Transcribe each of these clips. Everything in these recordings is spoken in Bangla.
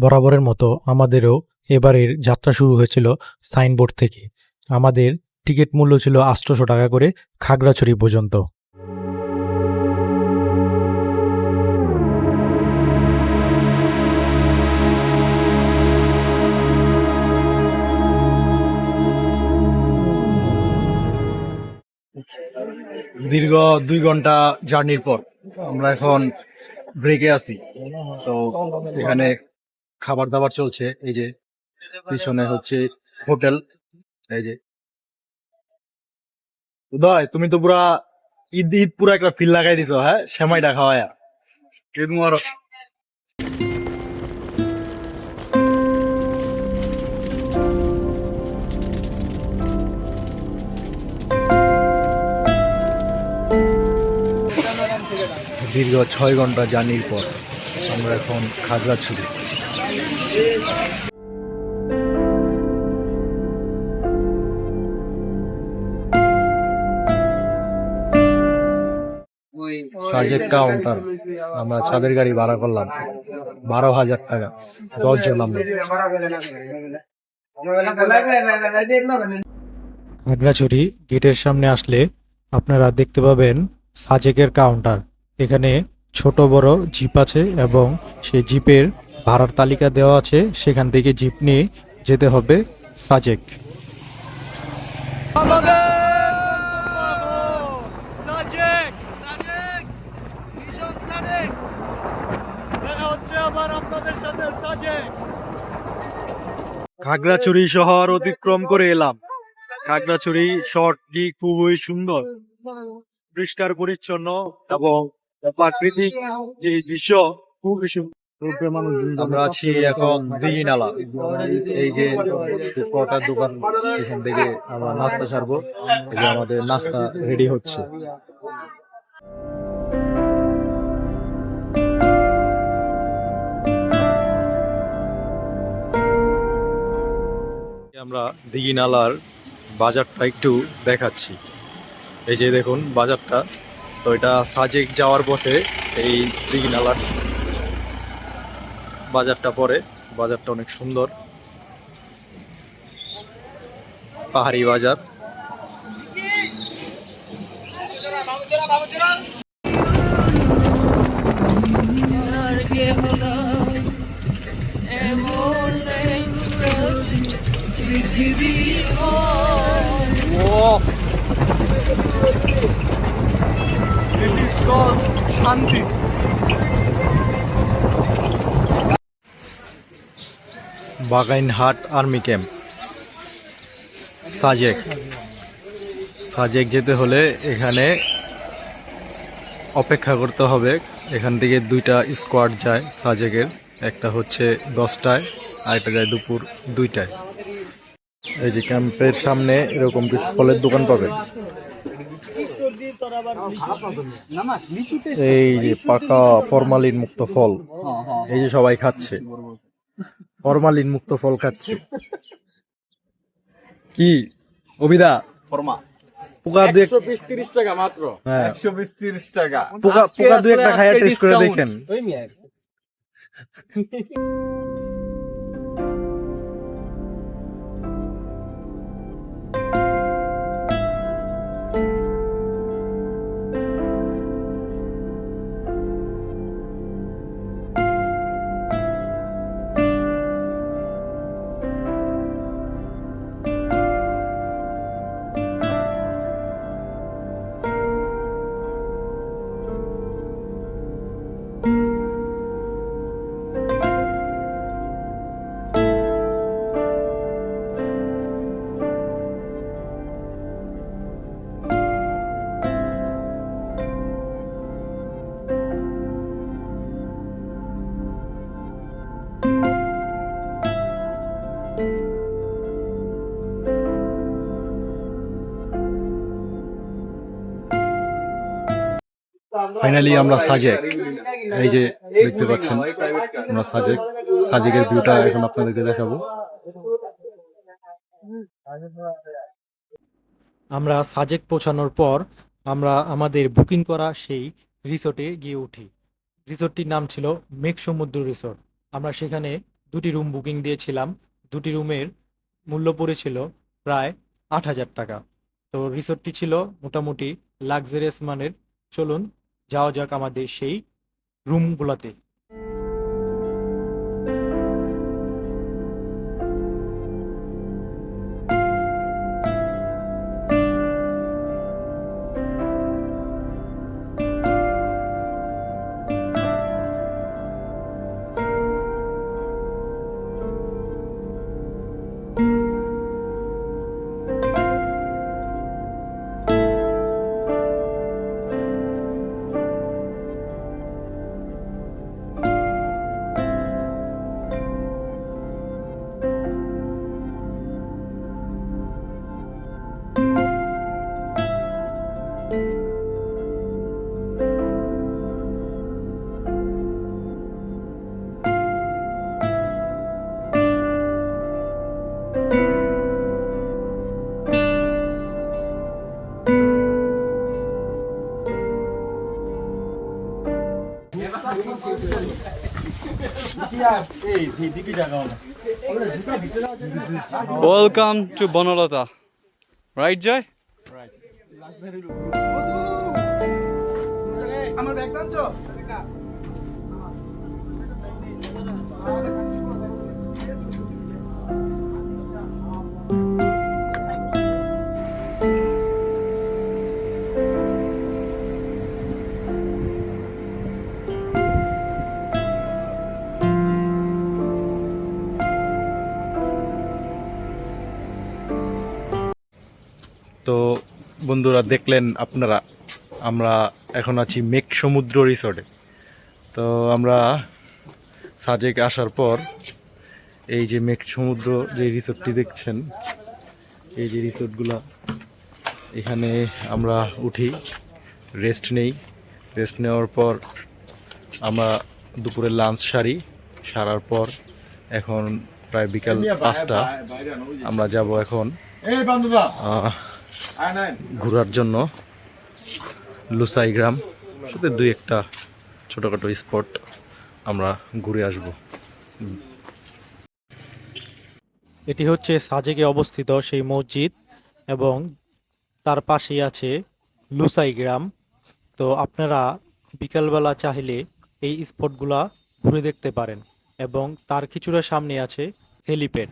বরাবরের মতো আমাদেরও এবারের যাত্রা শুরু হয়েছিল সাইনবোর্ড থেকে। আমাদের টিকিট মূল্য ছিল ৮০০ টাকা করে খাগড়াছড়ি পর্যন্ত। দীর্ঘ ২ ঘন্টা জার্নির পর আমরা এখন ব্রেকে আছি। তো এখানে খাবার দাবার চলছে। এই যে পিছনে হচ্ছে হোটেল। এই যে উদয়, তুমি তো পুরা ঈদ ঈদ পুরা একটা ফিল লাগাই দিছো। হ্যাঁ, সেমাইটা খাওয়ায়া ঈদ মুবারক। দীর্ঘ ৬ ঘন্টা জার্নির পর আমরা এখন খাগড়াছড়ি। সাজেক কাউন্টার আমরা ছাদের গাড়ি ভাড়া করলাম ১২,০০০ টাকা, ১০ জন আমরা। খাগড়াছড়ি গেটের সামনে আসলে আপনারা দেখতে পাবেন সাজেকের কাউন্টার। এখানে ছোট বড় জিপ আছে এবং সেই জিপের ভাড়ার তালিকা দেওয়া আছে। সেখান থেকে জিপ নিয়ে যেতে হবে সাজেক। খাগড়াছড়ি শহর অতিক্রম করে এলাম। খাগড়াছড়ি শহরটি খুবই সুন্দর, পরিষ্কার পরিচ্ছন্ন এবং প্রাকৃতিক যে দৃশ্য খুবই সুন্দর। আমরা আছি এখন দিঘিনালা। এই যে কটার দোকান, এখান থেকে আমরা নাস্তা সারবো। এই যে আমাদের নাস্তা রেডি হচ্ছে। আমরা দিঘিনালার বাজারটা একটু দেখাচ্ছি। এই যে দেখুন বাজারটা। তো এটা সাজেক যাওয়ার পথে এই দিঘিনালার বাজারটা পড়ে। বাজারটা অনেক সুন্দর, পাহাড়ি বাজার। শান্তি। বাগাইনহাট আর্মি ক্যাম্প, সাজেক। সাজেক যেতে হলে এখানে অপেক্ষা করতে হবে। এখান থেকে 2টা স্কোয়াড যায় সাজেকের। একটা হচ্ছে 10টায়, আরেকটা যায় দুপুর 2টায়। এই যে ক্যাম্পের সামনে এরকম কিছু ফলের দোকান পাবেন। এই যে পাকা ফরমালিন মুক্ত ফল, এই যে সবাই খাচ্ছে ফরমালিন মুক্ত ফল খাচ্ছে। কি অবিদা? পোকা 120-30 টাকা মাত্র। 120-30 টাকা। পোকা 2-1টা খাইয়া টেস্ট করে দেখেন। ফাইনালি আমরা সাজেক, এই যে দেখতে পাচ্ছেন আমরা সাজেক। সাজেকের ভিউটা এখন আপনাদেরকে দেখাবো। আমরা সাজেক পৌঁছানোর পর আমরা আমাদের বুকিং করা সেই রিসোর্টে গিয়ে উঠি। রিসোর্টটির নাম ছিল মেঘ সমুদ্র রিসোর্ট। আমরা সেখানে দুটি রুম বুকিং দিয়েছিলাম। দুটি রুমের মূল্য পড়েছিল প্রায় ৮,০০০ টাকা। তো রিসোর্টটি ছিল মোটামুটি লাক্সারিয়াস মানের। চলুন যাওয়া যাক আমাদের সেই রুমগুলোতে। Welcome to Bonalata. Right, Jay? আমার ব্যাগ টানছো? তো বন্ধুরা, দেখলেন আপনারা, আমরা এখন আছি মেঘ সমুদ্র রিসর্টে। তো আমরা সাজেক আসার পর এই যে মেঘ সমুদ্র যে রিসর্টটি দেখছেন, এই যে রিসর্টগুলা, এখানে আমরা উঠি, রেস্ট নেই। রেস্ট নেওয়ার পর আমরা দুপুরে লাঞ্চ সারার পর এখন প্রায় বিকাল 5টা। আমরা যাব এখন ঘোরার জন্য লুসাই গ্রাম, সাথে দুই একটা ছোটোখাটো স্পট আমরা ঘুরে আসব। এটি হচ্ছে সাজেকে অবস্থিত সেই মসজিদ, এবং তার পাশেই আছে লুসাই গ্রাম। তো আপনারা বিকালবেলা চাইলে এই স্পটগুলা ঘুরে দেখতে পারেন, এবং তার কিছুটা সামনে আছে হেলিপ্যাড।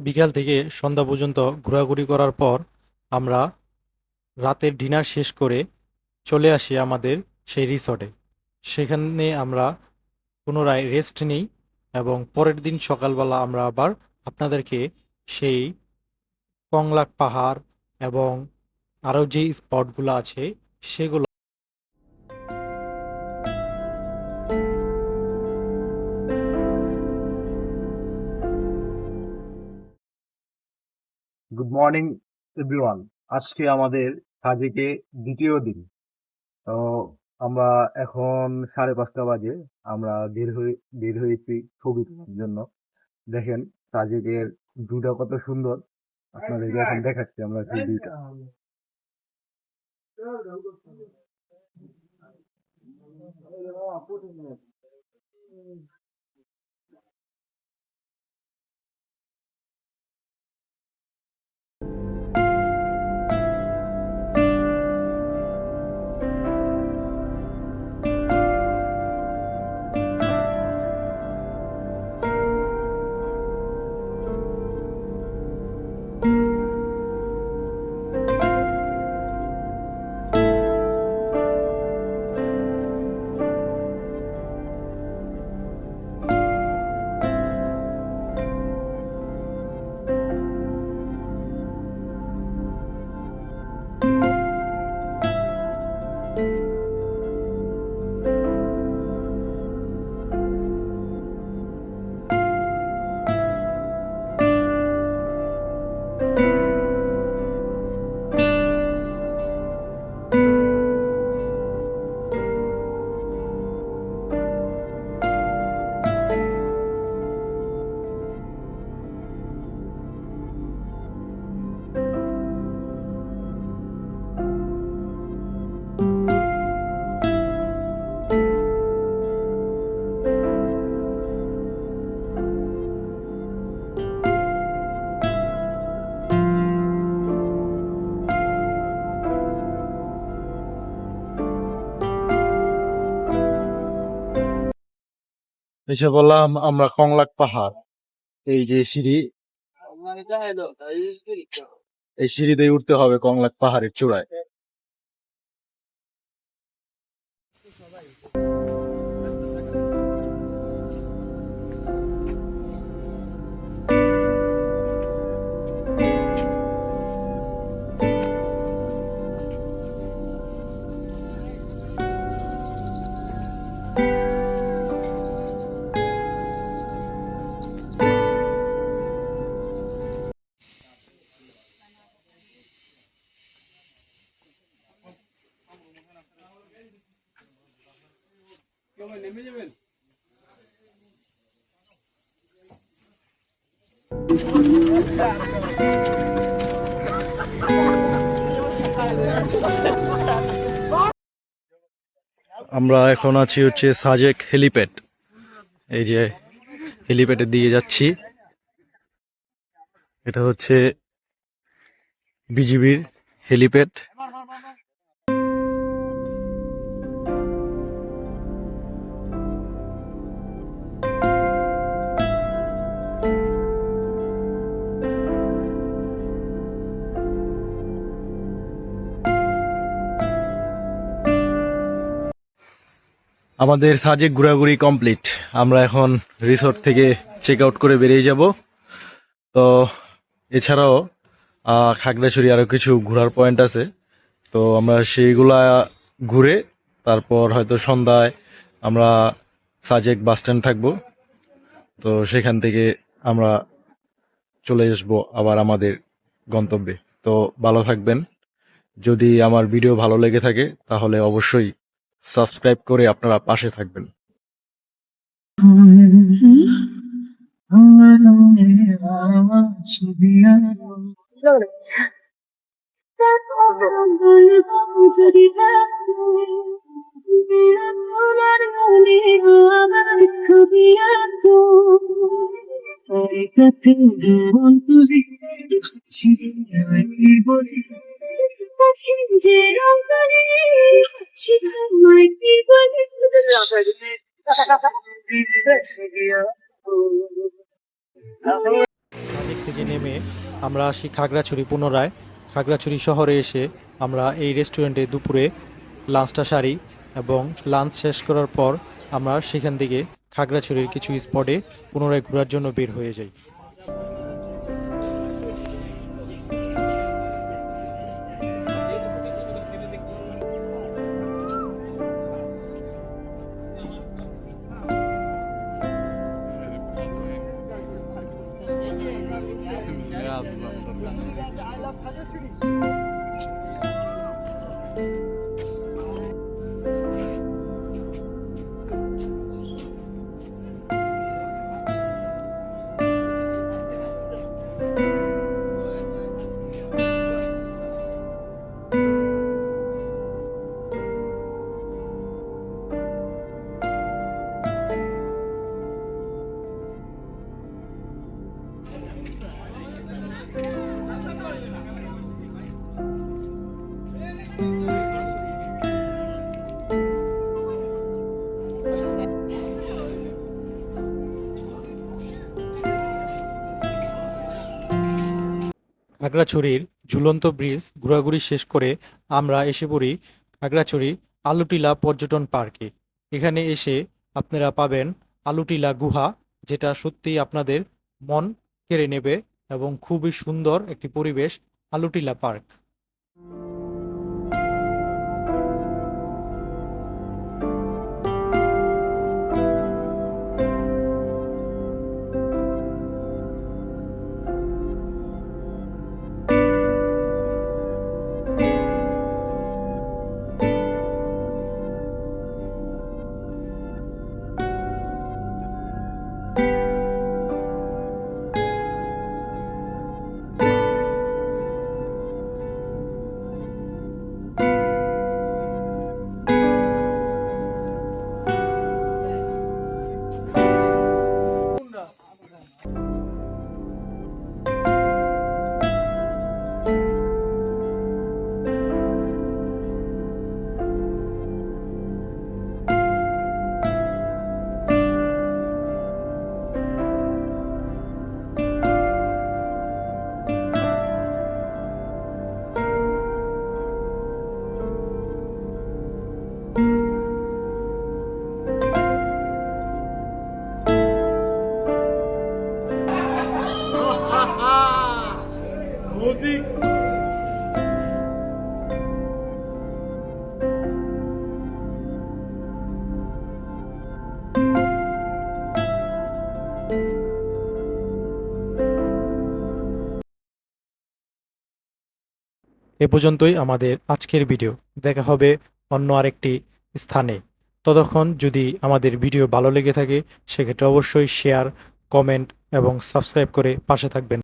বিকাল থেকে সন্ধ্যা পর্যন্ত ঘোরাঘুরি করার পর আমরা রাতের ডিনার শেষ করে চলে আসি আমাদের সেই রিসর্টে। সেখানে আমরা পুনরায় রেস্ট নিই, এবং পরের দিন সকালবেলা আমরা আবার আপনাদেরকে সেই কংলাক পাহাড় এবং আরও যে স্পটগুলো আছে সেগুলো। Good morning everyone. আজকে আমাদের সাজেকে দ্বিতীয় দিন। তো আমরা এখন 5:30 বাজে। আমরা বের হয়েছি ছবি তোলার জন্য। দেখেন সাজেকের ভিউটা কত সুন্দর, আপনাদেরকে এখন দেখাচ্ছি আমরা সেই ভিউটা। এসে বললাম আমরা কংলাক পাহাড়। এই যে সিঁড়ি, এই সিঁড়ি দিয়ে উঠতে হবে কংলাক পাহাড়ের চূড়ায়। আমরা এখন আছি হচ্ছে সাজেক হেলিপ্যাড। এই যে হেলিপ্যাডের দিকে যাচ্ছি। এটা হচ্ছে বিজিবির হেলিপ্যাড। আমাদের সাজেক ঘোরাঘুরি কমপ্লিট। আমরা এখন রিসোর্ট থেকে চেক আউট করে বেরিয়ে যাব। তো এছাড়াও খাগড়াছড়ি আরও কিছু ঘোরার পয়েন্ট আছে, তো আমরা সেইগুলা ঘুরে তারপর হয়তো সন্ধ্যায় আমরা সাজেক বাস স্ট্যান্ড থাকবো। তো সেখান থেকে আমরা চলে আসবো আবার আমাদের গন্তব্যে। তো ভালো থাকবেন। যদি আমার ভিডিও ভালো লেগে থাকে তাহলে অবশ্যই সাবস্ক্রাইব করে আপনারা পাশে থাকবেন। সাজেক থেকে নেমে আমরা আসি খাগড়াছড়ি। পুনরায় খাগড়াছড়ি শহরে এসে আমরা এই রেস্টুরেন্টে দুপুরে লাঞ্চটা সারি এবং লাঞ্চ শেষ করার পর আমরা সেখান থেকে খাগড়াছড়ির কিছু স্পটে পুনরায় ঘোরার জন্য বের হয়ে যাই। খাগড়াছড়ির ঝুলন্ত ব্রিজ ঘোরাঘুরি শেষ করে আমরা এসে পড়ি খাগড়াছড়ি আলুটিলা পর্যটন পার্কে। এখানে এসে আপনারা পাবেন আলুটিলা গুহা, যেটা সত্যিই আপনাদের মন কেড়ে নেবে এবং খুবই সুন্দর একটি পরিবেশ আলুটিলা পার্ক। এ পর্যন্তই আমাদের আজকের ভিডিও। দেখা হবে অন্য আরেকটি স্থানে। ততক্ষণ যদি আমাদের ভিডিও ভালো লেগে থাকে সেক্ষেত্রে অবশ্যই শেয়ার, কমেন্ট এবং সাবস্ক্রাইব করে পাশে থাকবেন।